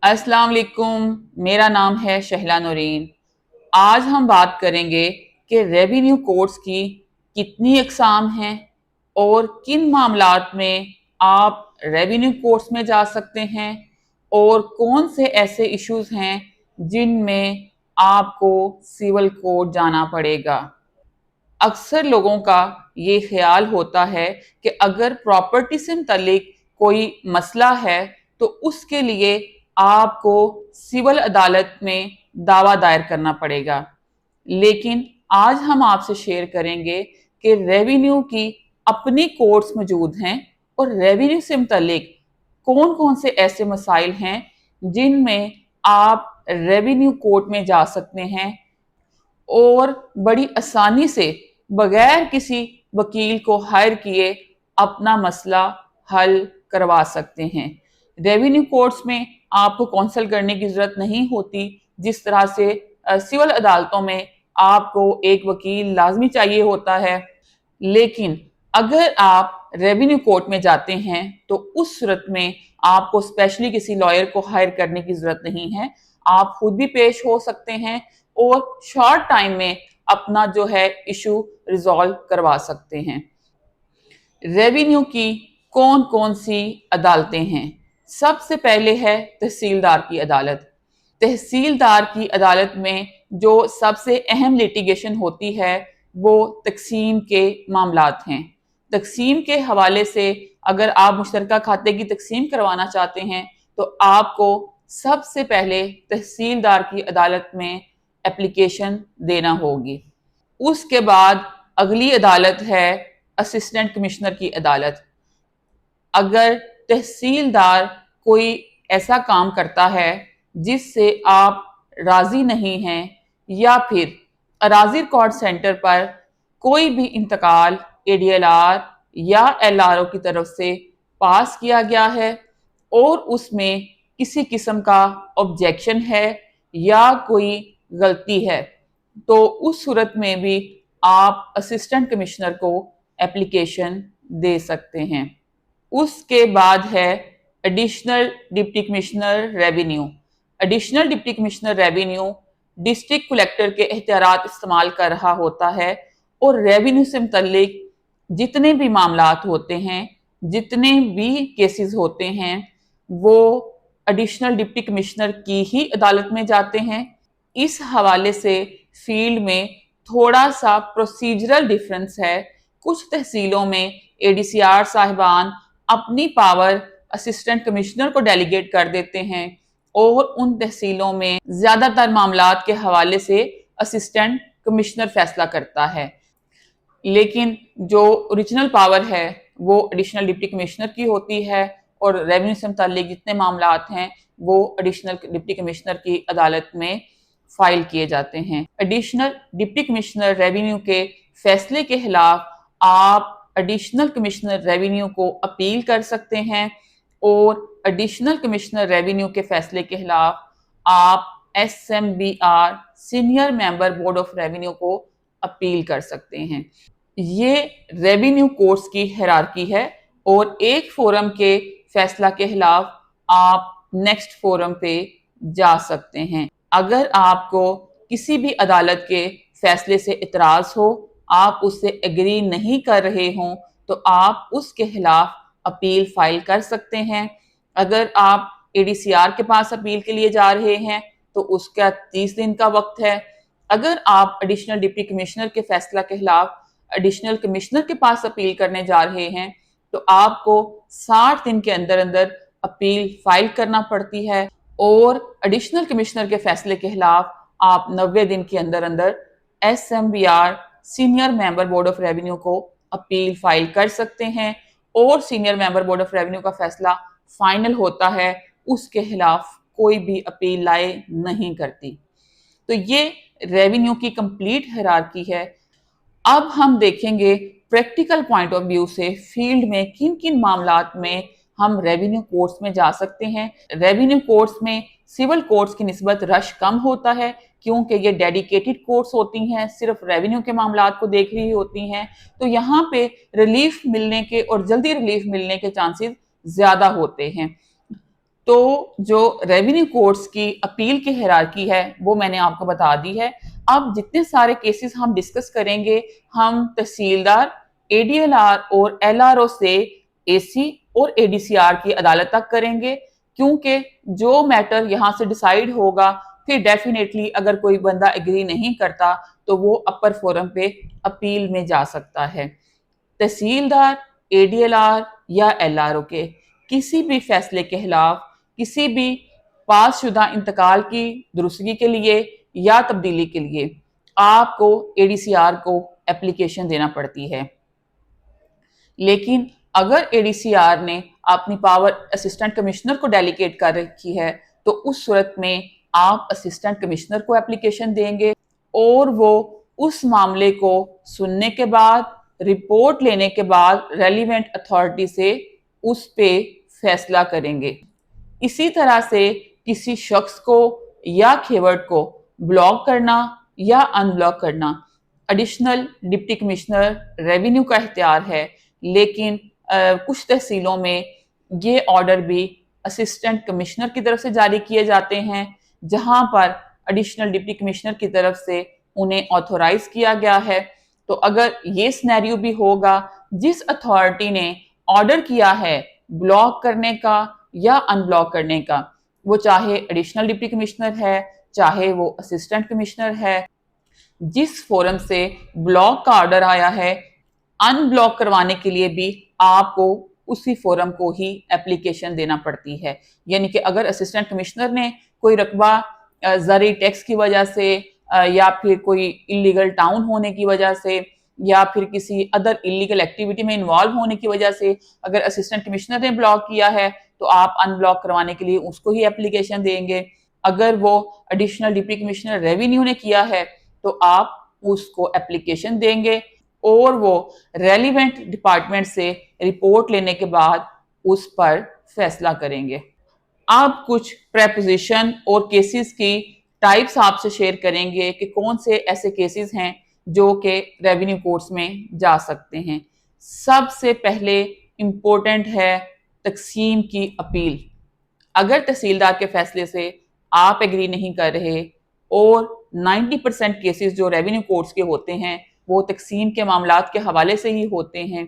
السلام علیکم، میرا نام ہے شہلا نورین۔ آج ہم بات کریں گے کہ ریونیو کوڈز کی کتنی اقسام ہیں اور کن معاملات میں آپ ریونیو کوڈز میں جا سکتے ہیں اور کون سے ایسے ایشوز ہیں جن میں آپ کو سول کوڈ جانا پڑے گا۔ اکثر لوگوں کا یہ خیال ہوتا ہے کہ اگر پراپرٹی سے متعلق کوئی مسئلہ ہے تو اس کے لیے آپ کو سول عدالت میں دعویٰ دائر کرنا پڑے گا، لیکن آج ہم آپ سے شیئر کریں گے کہ ریونیو کی اپنی کورٹس موجود ہیں اور ریونیو سے متعلق کون کون سے ایسے مسائل ہیں جن میں آپ ریونیو کورٹ میں جا سکتے ہیں اور بڑی آسانی سے بغیر کسی وکیل کو ہائر کیے اپنا مسئلہ حل کروا سکتے ہیں۔ ریونیو کورٹس میں آپ کو کونسل کرنے کی ضرورت نہیں ہوتی، جس طرح سے سول عدالتوں میں آپ کو ایک وکیل لازمی چاہیے ہوتا ہے، لیکن اگر آپ ریونیو کورٹ میں جاتے ہیں تو اس صورت میں آپ کو اسپیشلی کسی لائر کو ہائر کرنے کی ضرورت نہیں ہے، آپ خود بھی پیش ہو سکتے ہیں اور شارٹ ٹائم میں اپنا جو ہے ایشو ریزالو کروا سکتے ہیں۔ ریونیو کی کون کون سی عدالتیں ہیں؟ سب سے پہلے ہے تحصیلدار کی عدالت۔ تحصیلدار کی عدالت میں جو سب سے اہم لیٹیگیشن ہوتی ہے وہ تقسیم کے معاملات ہیں۔ تقسیم کے حوالے سے اگر آپ مشترکہ کھاتے کی تقسیم کروانا چاہتے ہیں تو آپ کو سب سے پہلے تحصیلدار کی عدالت میں اپلیکیشن دینا ہوگی۔ اس کے بعد اگلی عدالت ہے اسسٹنٹ کمشنر کی عدالت۔ اگر تحصیلدار کوئی ایسا کام کرتا ہے جس سے آپ راضی نہیں ہیں یا پھر اراضی ریکارڈ سینٹر پر کوئی بھی انتقال ADLR یا LRO کی طرف سے پاس کیا گیا ہے اور اس میں کسی قسم کا آبجیکشن ہے یا کوئی غلطی ہے تو اس صورت میں بھی آپ اسسٹنٹ کمشنر کو اپلیکیشن دے سکتے ہیں۔ اس کے بعد ہے additional deputy commissioner revenue. Additional deputy commissioner revenue district collector کے اختیارات استعمال کر رہا ہوتا ہے اور ریونیو سے متعلق جتنے بھی معاملات ہوتے ہیں، جتنے بھی کیسز ہوتے ہیں وہ ایڈیشنل ڈپٹی کمشنر کی ہی عدالت میں جاتے ہیں۔ اس حوالے سے فیلڈ میں تھوڑا سا پروسیجرل ڈیفرنس ہے۔ کچھ تحصیلوں میں ADCR صاحبان اپنی پاور اسسٹنٹ کمشنر کو ڈیلیگیٹ کر دیتے ہیں اور ان تحصیلوں میں زیادہ تر معاملات کے حوالے سے اسسٹنٹ کمشنر فیصلہ کرتا ہے، لیکن جو اوریجنل پاور ہے وہ ایڈیشنل ڈپٹی کمشنر کی ہوتی ہے اور ریونیو سے متعلق جتنے معاملات ہیں وہ ایڈیشنل ڈپٹی کمشنر کی عدالت میں فائل کیے جاتے ہیں۔ ایڈیشنل ڈپٹی کمشنر ریونیو کے فیصلے کے خلاف آپ ایڈیشنل کمشنر ریونیو کو اپیل کر سکتے ہیں اور ایڈیشنل کمشنر ریونیو کے فیصلے کے خلاف آپ SMBR senior member board of revenue کو اپیل کر سکتے ہیں۔ یہ ریونیو کورٹس کی ہیرارکی ہے اور ایک فورم کے فیصلہ کے خلاف آپ نیکسٹ فورم پہ جا سکتے ہیں۔ اگر آپ کو کسی بھی عدالت کے فیصلے سے اعتراض ہو، آپ اس سے ایگری نہیں کر رہے ہوں تو آپ اس کے خلاف اپیل فائل کر سکتے ہیں۔ اگر آپ ADCR کے پاس اپیل کے لیے جا رہے ہیں تو اس کا 30 دن کا وقت ہے۔ اگر آپ ایڈیشنل ڈپٹی کمشنر کے فیصلہ کے خلاف ایڈیشنل کمشنر کے پاس اپیل کرنے جا رہے ہیں تو آپ کو 60 دن کے اندر اندر اپیل فائل کرنا پڑتی ہے اور ایڈیشنل کمشنر کے فیصلے کے خلاف آپ 90 دن کے اندر اندر SMBR senior member board of revenue کو اپیل فائل کر سکتے ہیں اور senior member board of revenue کا فیصلہ فائنل ہوتا ہے، اس کے خلاف کوئی بھی اپیل لائے نہیں کرتی۔ تو یہ ریونیو کی کمپلیٹ ہیرارکی ہے۔ اب ہم دیکھیں گے پریکٹیکل پوائنٹ آف ویو سے فیلڈ میں کن کن معاملات میں ہم ریونیو کورٹس میں جا سکتے ہیں۔ ریونیو کورٹس میں سول کورٹس کی نسبت رش کم ہوتا ہے کیونکہ یہ ڈیڈیکیٹڈ کورٹس ہوتی ہیں، صرف ریونیو کے معاملات کو دیکھ رہی ہوتی ہیں، تو یہاں پہ ریلیف ملنے کے اور جلدی ریلیف ملنے کے چانسز زیادہ ہوتے ہیں۔ تو جو ریونیو کورٹس کی اپیل کی ہیرارکی ہے وہ میں نے آپ کو بتا دی ہے۔ اب جتنے سارے کیسز ہم ڈسکس کریں گے ہم تحصیلدار، اے ڈی ایل آر اور ایل آر او سے اے سی اور اے ڈی سی آر کی عدالت تک کریں گے، کیونکہ جو میٹر یہاں سے ڈیسائیڈ ہوگا پھر ڈیفینیٹلی اگر کوئی بندہ ایگری نہیں کرتا تو وہ اپر فورم پہ اپیل میں جا سکتا ہے۔ تحصیلدار، اے ڈی ایل آر یا ایل آر او کے کسی بھی فیصلے کے خلاف کسی بھی پاس شدہ انتقال کی درستگی کے لیے یا تبدیلی کے لیے آپ کو اے ڈی سی آر کو اپلیکیشن دینا پڑتی ہے۔ لیکن اگر اے ڈی سی آر نے اپنی پاور اسسٹنٹ کمشنر کو ڈیلیگیٹ کر رکھی ہے تو اس صورت میں آپ اسسٹنٹ کمشنر کو اپلیکیشن دیں گے اور وہ اس معاملے کو سننے کے بعد، رپورٹ لینے کے بعد ریلیونٹ اتھارٹی سے اس پہ فیصلہ کریں گے۔ اسی طرح سے کسی شخص کو یا کھیورڈ کو بلاک کرنا یا ان بلاک کرنا ایڈیشنل ڈپٹی کمشنر ریونیو کا اختیار ہے، لیکن کچھ تحصیلوں میں یہ آرڈر بھی اسسٹنٹ کمشنر کی طرف سے جاری کیے جاتے ہیں، جہاں پر ایڈیشنل ڈپٹی کمشنر کی طرف سے انہیں آتھورائز کیا گیا ہے۔ تو اگر یہ سینیریو بھی ہوگا، جس اتھارٹی نے آرڈر کیا ہے بلاک کرنے کا یا ان بلاک کرنے کا، وہ چاہے ایڈیشنل ڈپٹی کمشنر ہے، چاہے وہ اسسٹنٹ کمشنر ہے، جس فورم سے بلاک کا آرڈر آیا ہے ان بلاک کروانے کے لیے بھی آپ کو اسی فورم کو ہی اپلیکیشن دینا پڑتی ہے۔ یعنی کہ اگر اسسٹنٹ کمشنر نے کوئی رقبہ زرعی ٹیکس کی وجہ سے یا پھر کوئی انلیگل ٹاؤن ہونے کی وجہ سے یا پھر کسی ادر انلیگل ایکٹیویٹی میں انوالو ہونے کی وجہ سے اگر اسسٹنٹ کمشنر نے بلاک کیا ہے تو آپ ان بلاک کروانے کے لیے اس کو ہی اپلیکیشن دیں گے۔ اگر وہ ایڈیشنل ڈپٹی کمشنر ریونیو نے کیا ہے تو آپ اس کو اپلیکیشن دیں گے اور وہ ریلیونٹ ڈپارٹمنٹ سے رپورٹ لینے کے بعد اس پر فیصلہ کریں گے۔ آپ کچھ پریپوزیشن اور کیسز کی ٹائپس آپ سے شیئر کریں گے کہ کون سے ایسے کیسز ہیں جو کہ ریونیو کورٹس میں جا سکتے ہیں۔ سب سے پہلے امپورٹنٹ ہے تقسیم کی اپیل۔ اگر تحصیلدار کے فیصلے سے آپ ایگری نہیں کر رہے اور 90% کیسز جو ریونیو کورٹس کے ہوتے ہیں وہ تقسیم کے معاملات کے حوالے سے ہی ہوتے ہیں،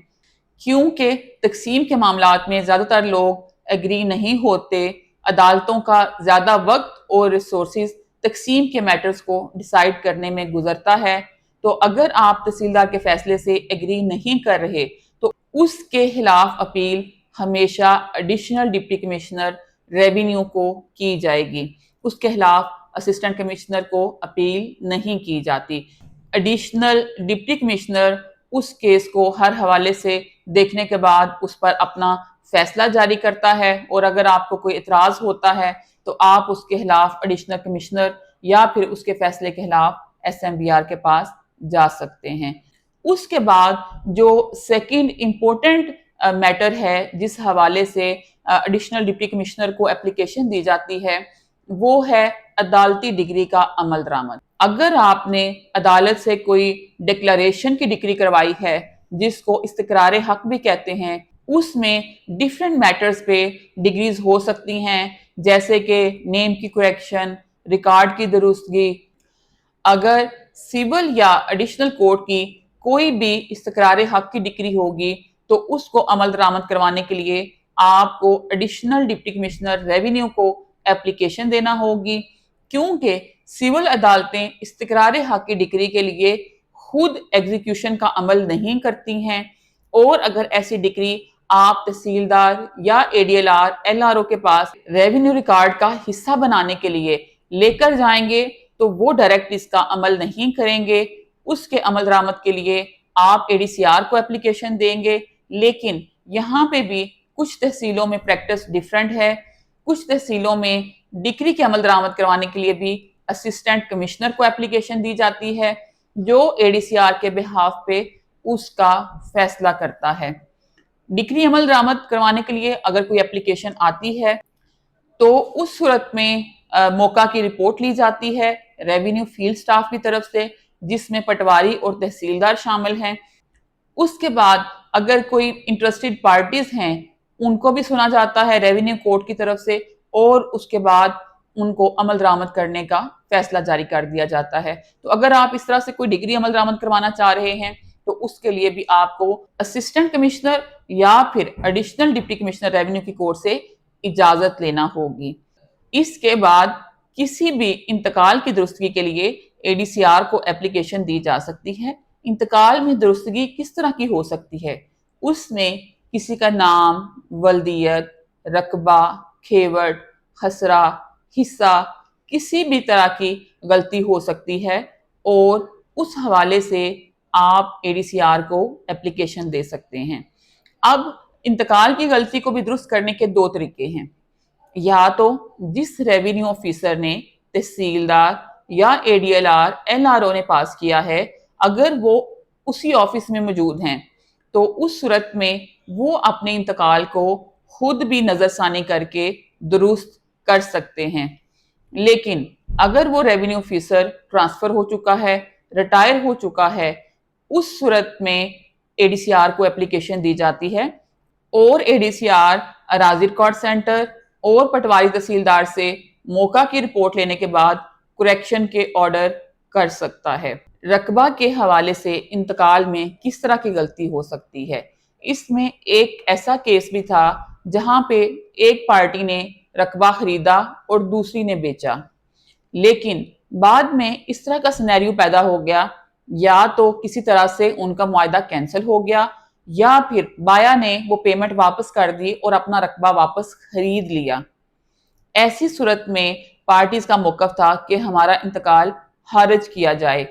کیونکہ تقسیم کے معاملات میں زیادہ تر لوگ ایگری نہیں ہوتے، عدالتوں کا زیادہ وقت اور ریسورسز تقسیم کے میٹرز کو ڈیسائیڈ کرنے میں گزرتا ہے۔ تو اگر آپ تحصیلدار کے فیصلے سے ایگری نہیں کر رہے تو اس کے خلاف اپیل ہمیشہ ایڈیشنل ڈپٹی کمشنر ریونیو کو کی جائے گی، اس کے خلاف اسسٹنٹ کمشنر کو اپیل نہیں کی جاتی۔ ایڈیشنل ڈپٹی کمشنر اس کیس کو ہر حوالے سے دیکھنے کے بعد اس پر اپنا فیصلہ جاری کرتا ہے، اور اگر آپ کو کوئی اعتراض ہوتا ہے تو آپ اس کے خلاف ایڈیشنل کمشنر یا پھر اس کے فیصلے کے خلاف ایس ایم بی آر کے پاس جا سکتے ہیں۔ اس کے بعد جو سیکنڈ امپورٹنٹ میٹر ہے جس حوالے سے ایڈیشنل ڈپٹی کمشنر کو اپلیکیشن دی جاتی ہے وہ ہے عدالتی ڈگری کا عمل درآمد۔ اگر آپ نے عدالت سے کوئی ڈکلریشن کی ڈگری کروائی ہے جس کو استقرار حق بھی کہتے ہیں، اس میں ڈیفرنٹ میٹرز پہ ڈگریز ہو سکتی ہیں، جیسے کہ نیم کی کریکشن، ریکارڈ کی درستگی۔ اگر سول یا ایڈیشنل کورٹ کی کوئی بھی استقرار حق کی ڈگری ہوگی تو اس کو عمل درآمد کروانے کے لیے آپ کو ایڈیشنل ڈپٹی کمشنر ریونیو کو اپلیکیشن دینا ہوگی، کیونکہ سول عدالتیں استقرار حق کی ڈگری کے لیے خود ایگزیکیوشن کا عمل نہیں کرتی ہیں، اور اگر ایسی ڈگری آپ تحصیلدار یا A D L R L R O کے پاس ریونیو ریکارڈ کا حصہ بنانے کے لیے لے کر جائیں گے تو وہ ڈائریکٹ اس کا عمل نہیں کریں گے۔ اس کے عمل درآمد کے لیے آپ اے ڈی سی آر کو اپلیکیشن دیں گے، لیکن یہاں پہ بھی کچھ تحصیلوں میں پریکٹس ڈیفرنٹ ہے۔ کچھ تحصیلوں میں ڈگری کے عمل درآمد کروانے کے لیے بھی اسسٹنٹ کمشنر کو اپلیکیشن دی جاتی ہے جو اے ڈی سی آر کے بہاف پہ اس کا فیصلہ کرتا ہے۔ ڈگری عمل درآمد کروانے کے لیے اگر کوئی اپلیکیشن آتی ہے تو اس صورت میں موقع کی رپورٹ لی جاتی ہے ریونیو فیلڈ سٹاف کی طرف سے، جس میں پٹواری اور تحصیلدار شامل ہیں۔ اس کے بعد اگر کوئی انٹرسٹڈ پارٹیز ہیں ان کو بھی سنا جاتا ہے ریونیو کورٹ کی طرف سے، اور اس کے بعد ان کو عمل درآمد کرنے کا فیصلہ جاری کر دیا جاتا ہے۔ تو اگر آپ اس طرح سے کوئی ڈگری عمل درآمد کروانا چاہ رہے ہیں تو اس کے لیے بھی آپ کو اسسٹنٹ کمشنر یا پھر ایڈیشنل ڈپٹی کمشنر ریونیو کی کورٹ سے اجازت لینا ہوگی۔ اس کے بعد کسی بھی انتقال کی درستگی کے لیے اے ڈی سی آر کو اپلیکیشن دی جا سکتی ہے۔ انتقال میں درستگی کس طرح کی ہو سکتی ہے؟ اس میں کسی کا نام، ولدیت، رقبہ، کھیوٹ، خسرہ، حصہ، کسی بھی طرح کی غلطی ہو سکتی ہے اور اس حوالے سے آپ اے ڈی سی آر کو اپلیکیشن دے سکتے ہیں۔ اب انتقال کی غلطی کو بھی درست کرنے کے دو طریقے ہیں۔ یا تو جس ریونیو آفیسر نے تحصیلدار یا A D L R L R O نے پاس کیا ہے، اگر وہ اسی آفس میں موجود ہیں تو اس صورت میں وہ اپنے انتقال کو خود بھی نظر ثانی کر کے درست کر سکتے ہیں۔ لیکن اگر وہ ریونیو آفیسر ٹرانسفر ہو چکا ہے، ریٹائر ہو چکا ہے، اس صورت میں اے ڈی سی آر کو اپلیکیشن دی جاتی ہے اور اے ڈی سی آر اراضی ریکارڈ سینٹر اور پٹواری تحصیلدار سے موقع کی رپورٹ لینے کے بعد کریکشن کے آرڈر کر سکتا ہے۔ رقبہ کے حوالے سے انتقال میں کس طرح کی غلطی ہو سکتی ہے؟ اس میں ایک ایسا کیس بھی تھا جہاں پہ ایک پارٹی نے رقبہ خریدا اور دوسری نے بیچا، لیکن بعد میں اس طرح کا سینیریو پیدا ہو گیا، یا تو کسی طرح سے ان کا معاہدہ کینسل ہو گیا یا پھر بایا نے وہ پیمنٹ واپس کر دی اور اپنا رقبہ واپس خرید لیا۔ ایسی صورت میں پارٹیز کا موقف تھا کہ ہمارا انتقال خارج کیا جائے،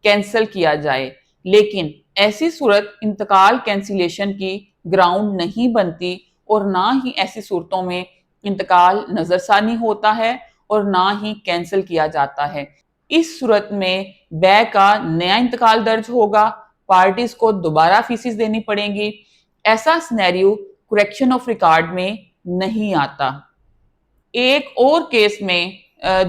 کینسل کیا جائے، لیکن ایسی صورت انتقال کینسلیشن کی گراؤنڈ نہیں بنتی اور نہ ہی ایسی صورتوں میں انتقال نظر ثانی ہوتا ہے اور نہ ہی کینسل کیا جاتا ہے۔ اس صورت میں بے کا نیا انتقال درج ہوگا، پارٹیز کو دوبارہ فیسز دینی پڑیں گی۔ ایسا سینیریو کریکشن آف ریکارڈ میں نہیں آتا۔ ایک اور کیس میں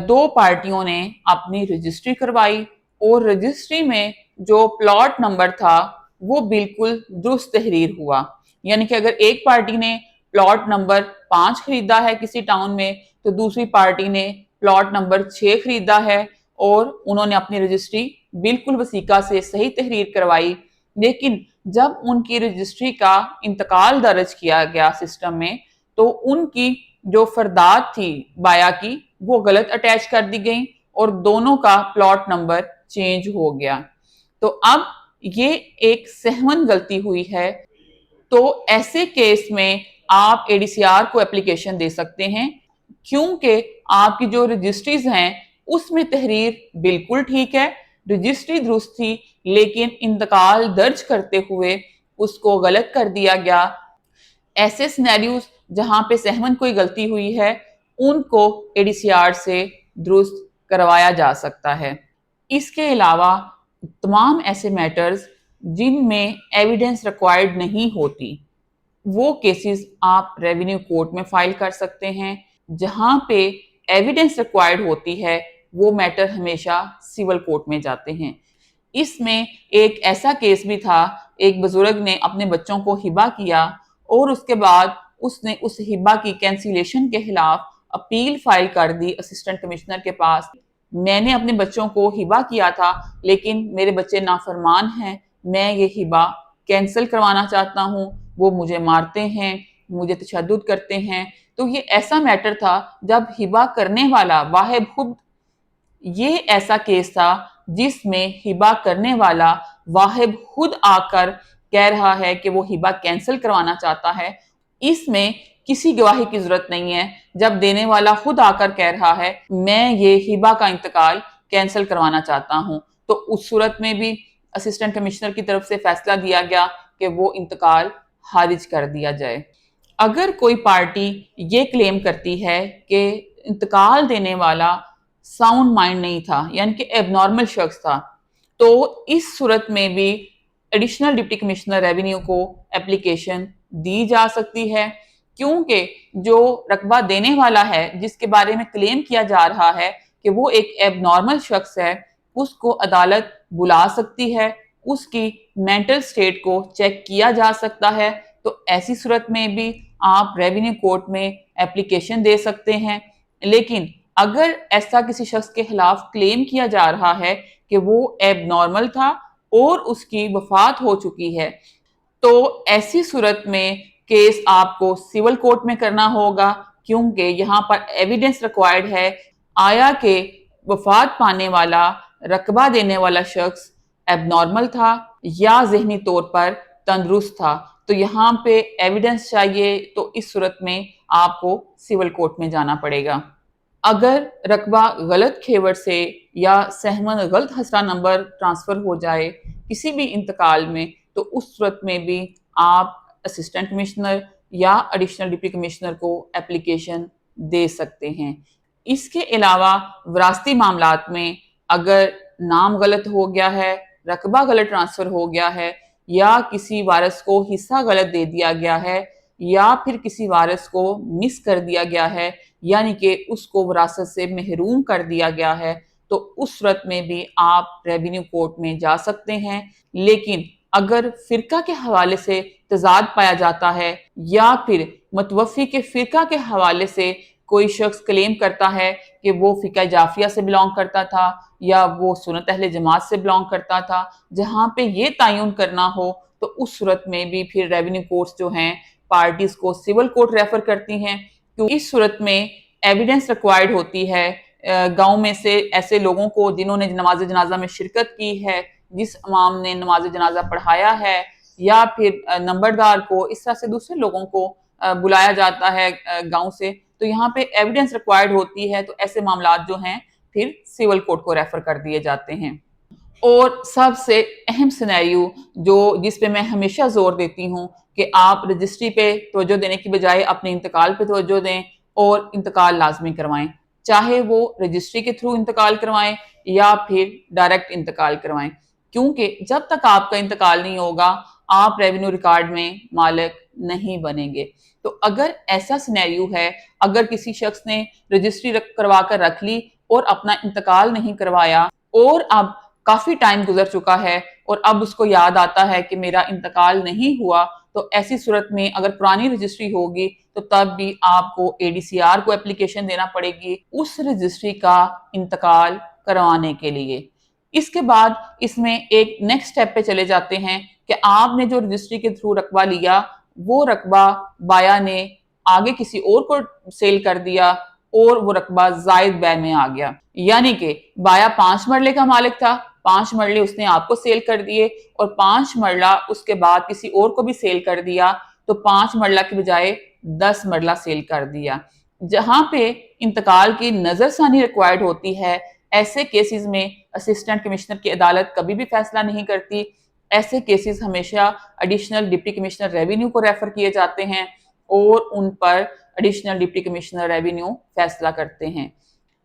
دو پارٹیوں نے اپنی رجسٹری کروائی اور رجسٹری میں جو پلاٹ نمبر تھا وہ بالکل درست تحریر ہوا، یعنی کہ اگر ایک پارٹی نے پلاٹ نمبر 5 خریدا ہے کسی ٹاؤن میں تو دوسری پارٹی نے پلاٹ نمبر 6 خریدا ہے اور انہوں نے اپنی رجسٹری بالکل وثیقہ سے صحیح تحریر کروائی، لیکن جب ان کی رجسٹری کا انتقال درج کیا گیا سسٹم میں تو ان کی جو فردات تھی بایا کی وہ غلط اٹیچ کر دی گئیں اور دونوں کا پلاٹ نمبر چینج ہو گیا۔ تو اب یہ ایک سہون غلطی ہوئی ہے، تو ایسے کیس میں آپ اے ڈی سی آر کو اپلیکیشن دے سکتے ہیں، کیونکہ آپ کی جو رجسٹریز ہیں اس میں تحریر بالکل ٹھیک ہے، رجسٹری درست تھی، لیکن انتقال درج کرتے ہوئے اس کو غلط کر دیا گیا۔ ایسے سینیریوز جہاں پہ سہمن کوئی غلطی ہوئی ہے ان کو اے ڈی سی آر سے درست کروایا جا سکتا ہے۔ اس کے علاوہ تمام ایسے میٹرز جن میں ایویڈنس ریکوائرڈ نہیں ہوتی وہ کیسز آپ ریونیو کورٹ میں فائل کر سکتے ہیں۔ جہاں پہ ایویڈنس ریکوائرڈ ہوتی ہے وہ میٹر ہمیشہ سول کورٹ میں جاتے ہیں۔ اس میں ایک ایسا کیس بھی تھا، ایک بزرگ نے اپنے بچوں کو ہبہ کیا اور اس کے بعد اس نے اس ہبہ کی کینسلیشن کے خلاف اپیل فائل کر دی اسسٹنٹ کمشنر کے پاس۔ میں نے اپنے بچوں کو ہبہ کیا تھا لیکن میرے بچے نافرمان ہیں، میں یہ ہبہ کینسل کروانا چاہتا ہوں، وہ مجھے مارتے ہیں، مجھے تشدد کرتے ہیں۔ تو یہ ایسا میٹر تھا جب ہبہ کرنے والا واہب خود، یہ ایسا کیس تھا جس میں ہبہ کرنے والا واہب خود آ کر کہہ رہا ہے کہ وہ ہبہ کینسل کروانا چاہتا ہے۔ اس میں کسی گواہی کی ضرورت نہیں ہے، جب دینے والا خود آ کر کہہ رہا ہے میں یہ ہبہ کا انتقال کینسل کروانا چاہتا ہوں، تو اس صورت میں بھی اسسٹنٹ کمشنر کی طرف سے فیصلہ دیا گیا کہ وہ انتقال خارج کر دیا جائے۔ اگر کوئی پارٹی یہ کلیم کرتی ہے کہ انتقال دینے والا ساؤنڈ مائنڈ نہیں تھا، یعنی کہ ایب نارمل شخص تھا، تو اس صورت میں بھی ایڈیشنل ڈپٹی کمشنر ریونیو کو اپلیکیشن دی جا سکتی ہے، کیونکہ جو رقبہ دینے والا ہے جس کے بارے میں کلیم کیا جا رہا ہے کہ وہ ایک ایب نارمل شخص ہے، اس کو عدالت بلا سکتی ہے، اس کی مینٹل سٹیٹ کو چیک کیا جا سکتا ہے۔ تو ایسی صورت میں بھی آپ ریونیو کورٹ میں اپلیکیشن دے سکتے ہیں۔ لیکن اگر ایسا کسی شخص کے خلاف کلیم کیا جا رہا ہے کہ وہ ایب نارمل تھا اور اس کی وفات ہو چکی ہے، تو ایسی صورت میں کیس آپ کو سول کورٹ میں کرنا ہوگا، کیونکہ یہاں پر ایویڈنس ریکوائرڈ ہے آیا کہ وفات پانے والا رقبہ دینے والا شخص ایب نارمل تھا یا ذہنی طور پر تندرست تھا۔ تو یہاں پہ ایویڈنس چاہیے، تو اس صورت میں آپ کو سول کورٹ میں جانا پڑے گا۔ اگر رقبہ غلط کھیور سے یا سہمن غلط خسرہ نمبر ٹرانسفر ہو جائے کسی بھی انتقال میں، تو اس صورت میں بھی آپ اسسٹنٹ کمشنر یا ایڈیشنل ڈپٹی کمشنر کو اپلیکیشن دے سکتے ہیں۔ اس کے علاوہ وراثتی معاملات میں اگر نام غلط ہو گیا ہے، رقبہ غلط ٹرانسفر ہو گیا ہے، یا کسی وارث کو حصہ غلط دے دیا گیا ہے، یا پھر کسی وارث کو مس کر دیا گیا ہے، یعنی کہ اس کو وراثت سے محروم کر دیا گیا ہے، تو اس صورت میں بھی آپ ریونیو کورٹ میں جا سکتے ہیں۔ لیکن اگر فرقہ کے حوالے سے تضاد پایا جاتا ہے یا پھر متوفی کے فرقہ کے حوالے سے کوئی شخص کلیم کرتا ہے کہ وہ فقہ جعفریہ سے بلانگ کرتا تھا یا وہ سنت اہل جماعت سے بلانگ کرتا تھا، جہاں پہ یہ تعین کرنا ہو، تو اس صورت میں بھی پھر ریونیو کورٹس جو ہیں پارٹیز کو سول کورٹ ریفر کرتی ہیں، کیونکہ اس صورت میں ایویڈنس ریکوائرڈ ہوتی ہے گاؤں میں سے ایسے لوگوں کو جنہوں نے نماز جنازہ میں شرکت کی ہے، جس امام نے نماز جنازہ پڑھایا ہے، یا پھر نمبردار کو، اس طرح سے دوسرے لوگوں کو بلایا جاتا ہے گاؤں سے، تو یہاں پہ ایویڈنس ریکوائرڈ ہوتی ہے، تو ایسے معاملات جو ہیں پھر سول کورٹ کو ریفر کر دیے جاتے ہیں۔ اور سب سے اہم سینیریو جس پہ میں ہمیشہ زور دیتی ہوں کہ آپ رجسٹری پہ توجہ دینے کی بجائے اپنے انتقال پہ توجہ دیں اور انتقال لازمی کروائیں، چاہے وہ رجسٹری کے تھرو انتقال کروائیں یا پھر ڈائریکٹ انتقال کروائیں، کیونکہ جب تک آپ کا انتقال نہیں ہوگا آپ ریونیو ریکارڈ میں مالک نہیں بنیں گے۔ تو اگر ایسا سینیریو ہے، اگر کسی شخص نے رجسٹری کروا کر رکھ لی اور اپنا انتقال نہیں کروایا، اور اب کافی ٹائم گزر چکا ہے اور اب اس کو یاد آتا ہے کہ میرا انتقال نہیں ہوا، تو ایسی صورت میں اگر پرانی رجسٹری ہوگی تو تب بھی آپ کو اے ڈی سی آر کو اپلیکیشن دینا پڑے گی اس رجسٹری کا انتقال کروانے کے لیے۔ اس کے بعد اس میں ایک نیکسٹ سٹیپ پہ چلے جاتے ہیں کہ آپ نے جو رجسٹری کے تھرو رقبہ لیا، وہ رقبہ بایا نے آگے کسی اور کو سیل کر دیا اور وہ رقبہ زائد بے میں آ گیا، یعنی کہ بایا 5 مرلے کا مالک تھا، 5 مرلے اس نے آپ کو سیل کر دیے اور 5 مرلہ اس کے بعد کسی اور کو بھی سیل کر دیا، تو 5 مرلہ کی بجائے 10 مرلہ سیل کر دیا۔ جہاں پہ انتقال کی نظر ثانی ریکوائرڈ ہوتی ہے، ایسے کیسز میں اسسٹنٹ کمشنر کی عدالت کبھی بھی فیصلہ نہیں کرتی، ایسے کیسز ہمیشہ ایڈیشنل ڈپٹی کمشنر ریونیو کو ریفر کیے جاتے ہیں اور ان پر ایڈیشنل ڈپٹی کمشنر ریونیو فیصلہ کرتے ہیں۔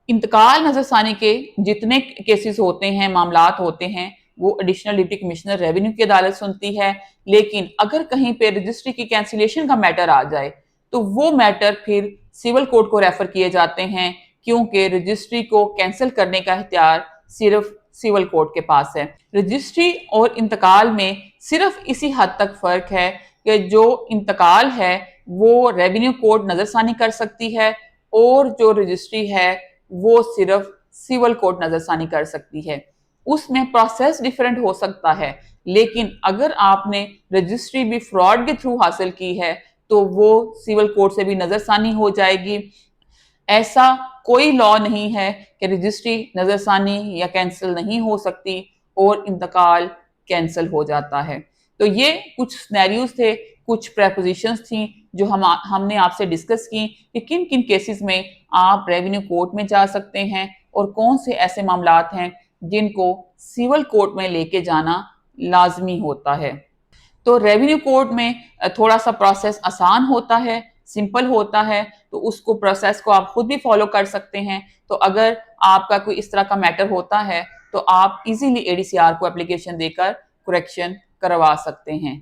انتقال نظر ثانی کے جتنے کیسز ہوتے ہیں، معاملات ہوتے ہیں، وہ ایڈیشنل ڈپٹی کمشنر ریونیو کی عدالت سنتی ہے، لیکن اگر کہیں پہ رجسٹری کی کینسلیشن کا میٹر آ جائے تو وہ میٹر پھر سول کورٹ کو ریفر کیے جاتے ہیں، کیونکہ رجسٹری کو کینسل کرنے کا اختیار صرف سول کورٹ کے پاس ہے۔ رجسٹری اور انتقال میں صرف اسی حد تک فرق ہے کہ جو انتقال ہے وہ ریونیو کورٹ نظر ثانی کر سکتی ہے اور جو رجسٹری ہے وہ صرف سول کورٹ نظر ثانی کر سکتی ہے۔ اس میں پروسیس ڈیفرنٹ ہو سکتا ہے، لیکن اگر آپ نے رجسٹری بھی فراڈ کے تھرو حاصل کی ہے تو وہ سول کورٹ سے بھی نظر ثانی ہو جائے گی۔ ایسا کوئی لا نہیں ہے کہ رجسٹری نظر ثانی یا کینسل نہیں ہو سکتی اور انتقال کینسل ہو جاتا ہے۔ تو یہ کچھ سینیریوز تھے، کچھ پریپوزیشنز تھیں جو ہم نے آپ سے ڈسکس کی کہ کن کن کیسز میں آپ ریونیو کورٹ میں جا سکتے ہیں اور کون سے ایسے معاملات ہیں جن کو سول کورٹ میں لے کے جانا لازمی ہوتا ہے۔ تو ریونیو کورٹ میں تھوڑا سا پروسیس آسان ہوتا ہے، سمپل ہوتا ہے، تو اس کو پروسیس کو آپ خود بھی فالو کر سکتے ہیں۔ تو اگر آپ کا کوئی اس طرح کا میٹر ہوتا ہے تو آپ ایزیلی اے ڈی سی آر کو اپلیکیشن دے کر کریکشن کروا سکتے ہیں۔